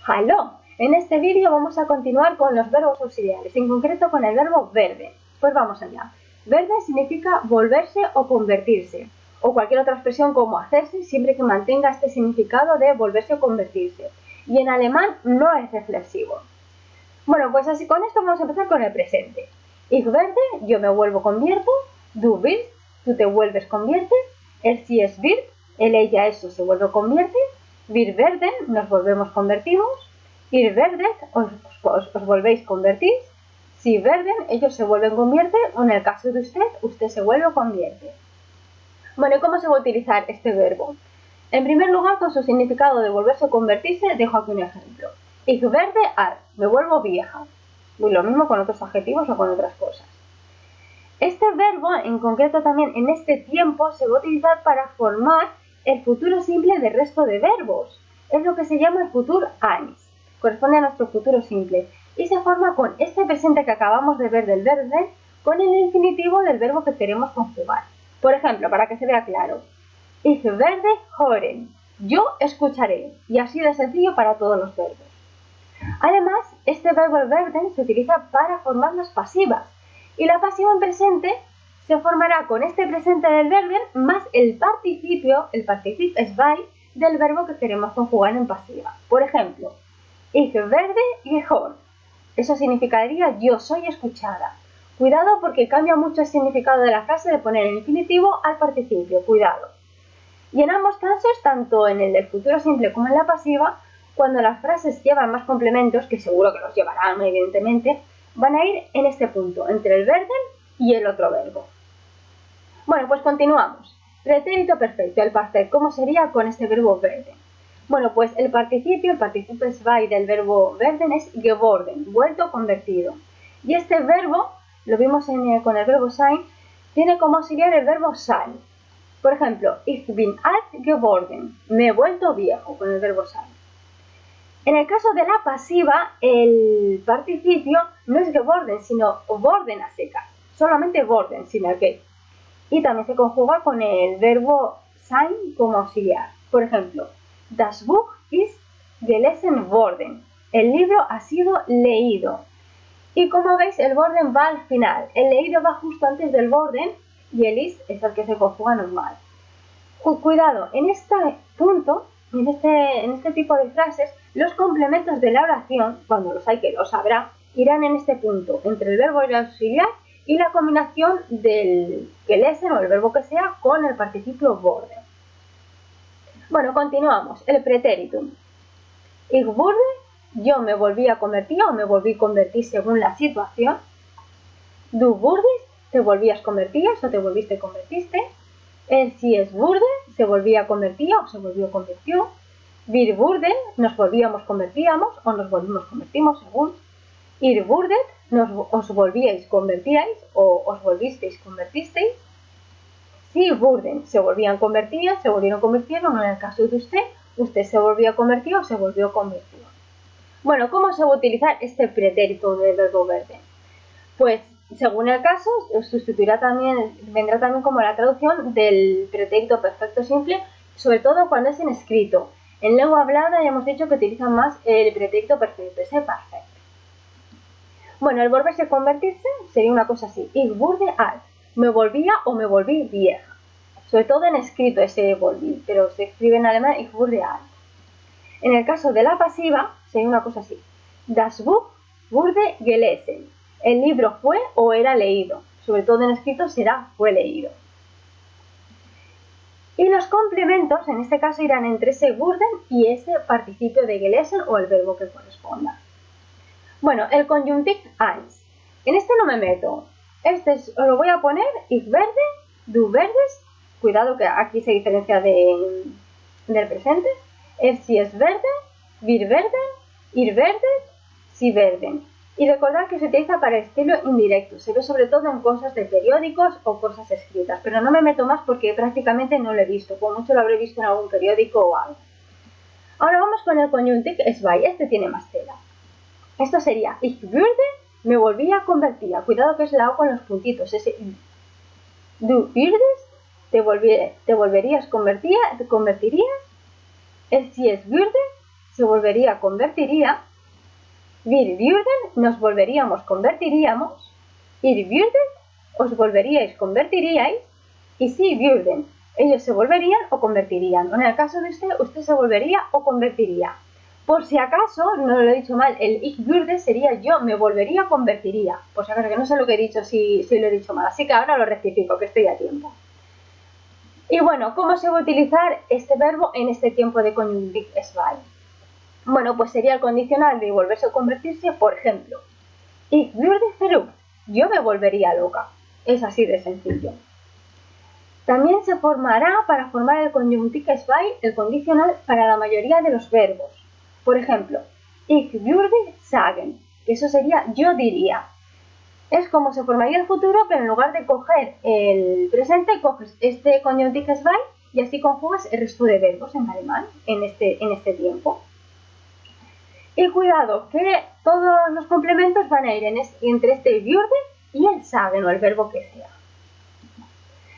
¡Aló! En este vídeo vamos a continuar con los verbos auxiliares, en concreto con el verbo verde. Pues vamos allá. Verde significa volverse o convertirse, o cualquier otra expresión como hacerse, siempre que mantenga este significado de volverse o convertirse. Y en alemán no es reflexivo. Bueno, pues así con esto vamos a empezar con el presente. Ich werde, yo me vuelvo, convierto. Du willst, tú te vuelves, conviertes. Sie es wird, el, ella, eso se vuelve o convierte. Wir werden, nos volvemos, convertimos. Ihr werdet, os volvéis, convertís. Sie werden, ellos se vuelven, convierten. O en el caso de usted se vuelve o convierte. Bueno, ¿y cómo se va a utilizar este verbo? En primer lugar, con su significado de volverse o convertirse, dejo aquí un ejemplo. Ich werde alt, me vuelvo vieja. Y lo mismo con otros adjetivos o con otras cosas. Este verbo, en concreto también en este tiempo, se va a utilizar para formar el futuro simple del resto de verbos. Es lo que se llama el futuro eins. Corresponde a nuestro futuro simple. Y se forma con este presente que acabamos de ver del verde, con el infinitivo del verbo que queremos conjugar. Por ejemplo, para que se vea claro. Ich werde hören. Yo escucharé. Y así de sencillo para todos los verbos. Además, este verbo werden se utiliza para formar las pasivas. Y la pasiva en presente se formará con este presente del werden más el participio es bei, del verbo que queremos conjugar en pasiva. Por ejemplo, ich werde gehört. Eso significaría yo soy escuchada. Cuidado porque cambia mucho el significado de la frase de poner el infinitivo al participio. Cuidado. Y en ambos casos, tanto en el del futuro simple como en la pasiva, cuando las frases llevan más complementos, que seguro que los llevarán evidentemente, van a ir en este punto, entre el werden y el otro verbo. Bueno, pues continuamos. Pretérito perfecto, el parfait, ¿cómo sería con este verbo verde? Bueno, pues el participio es bei del verbo werden es geworden, vuelto, convertido. Y este verbo, lo vimos con el verbo sein, tiene como auxiliar el verbo sein. Por ejemplo, ich bin alt geworden, me he vuelto viejo, con el verbo sein. En el caso de la pasiva, el participio no es geworden, sino worden a secas. Solamente worden, sin el que. Y también se conjuga con el verbo sein como auxiliar. Por ejemplo, das Buch ist gelesen worden. El libro ha sido leído. Y como veis, el worden va al final. El leído va justo antes del worden y el ist es el que se conjuga normal. Cuidado, en este punto, en este tipo de frases, los complementos de la oración, cuando los hay que los habrá, irán en este punto, entre el verbo y el auxiliar y la combinación del gelesen o el verbo que sea con el participio worden. Bueno, continuamos. El pretéritum. Ich wurde, yo me volví a convertir o me volví a convertir según la situación. Du wurdest, te volvías, convertías o te volviste, convertiste. Sie es wurde, se volvía, convertía o se volvió, convirtió. Wir wurden, nos volvíamos, convertíamos o nos volvimos, convertimos según. Ihr wurdet, os volvíais, convertíais o os volvisteis, convertisteis. Sie wurden, se volvían, convertían, se volvieron, convirtieron, o en el caso de usted se volvía, convertió o se volvió, convirtió. Bueno, ¿cómo se va a utilizar este pretérito del verbo verde? Pues, según el caso, vendrá también como la traducción del pretérito perfecto simple, sobre todo cuando es en escrito. En lengua hablada ya hemos dicho que utilizan más el pretérito perfecto, ese perfecto. Bueno, el volverse a convertirse sería una cosa así. Ich wurde alt, me volvía o me volví vieja. Sobre todo en escrito ese volví, pero se escribe en alemán ich wurde alt. En el caso de la pasiva sería una cosa así. Das Buch wurde gelesen. El libro fue o era leído. Sobre todo en escrito será fue leído. Y los complementos en este caso irán entre ese wurden y ese participio de gelesen o el verbo que corresponda. Bueno, el conjuntiv eins. En este no me meto. Os lo voy a poner ich werde, du werdest. Cuidado que aquí se diferencia del presente. Sie es werde, wir werden, ihr werdet, sie werden. Y recordad que se utiliza para estilo indirecto, se ve sobre todo en cosas de periódicos o cosas escritas, pero no me meto más porque prácticamente no lo he visto, como mucho lo habré visto en algún periódico o algo. Ahora vamos con el conjuntiv es bei, este tiene más tela. Esto sería ich würde, me volvía, convertía, cuidado que es la O con los puntitos, ese I. Du würdest, te volverías, convertirías. Sie es würde, se volvería convertiría, wir würden nos volveríamos convertiríamos, ihr würdet os volveríais convertiríais y sie würden ellos se volverían o convertirían. En el caso de usted se volvería o convertiría. Por si acaso, no lo he dicho mal, el ich würde sería yo me volvería o convertiría. Por si acaso, que no sé lo que he dicho, si lo he dicho mal. Así que ahora lo rectifico, que estoy a tiempo. Y bueno, ¿cómo se va a utilizar este verbo en este tiempo de Konjunktiv 2? Bueno, pues sería el condicional de volverse o convertirse, por ejemplo. Ich würde verrückt. Yo me volvería loca. Es así de sencillo. También se formará para formar el Konjunktiv 2, el condicional para la mayoría de los verbos. Por ejemplo, ich würde sagen, que eso sería yo diría. Es como se formaría el futuro, pero en lugar de coger el presente, coges este Konjunktiv 2 y así conjugas el resto de verbos en alemán en este tiempo. Y cuidado, que todos los complementos van a ir entre este würde y el sagen o el verbo que sea.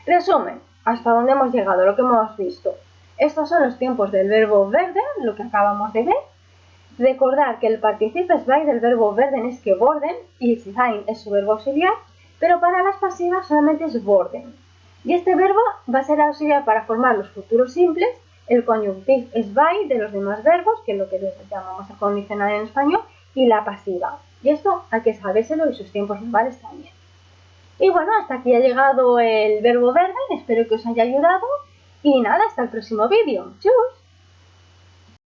Resumen, hasta donde hemos llegado, lo que hemos visto. Estos son los tiempos del verbo werden, lo que acabamos de ver. Recordar que el participio 2 del verbo werden es geworden y sein es su verbo auxiliar, pero para las pasivas solamente es worden. Y este verbo va a ser auxiliar para formar los futuros simples, el Konjunktiv 2 de los demás verbos, que es lo que llamamos el condicional en español, y la pasiva. Y esto hay que sabérselo y sus tiempos verbales también. Y bueno, hasta aquí ha llegado el verbo werden, espero que os haya ayudado y nada, hasta el próximo vídeo. ¡Chus!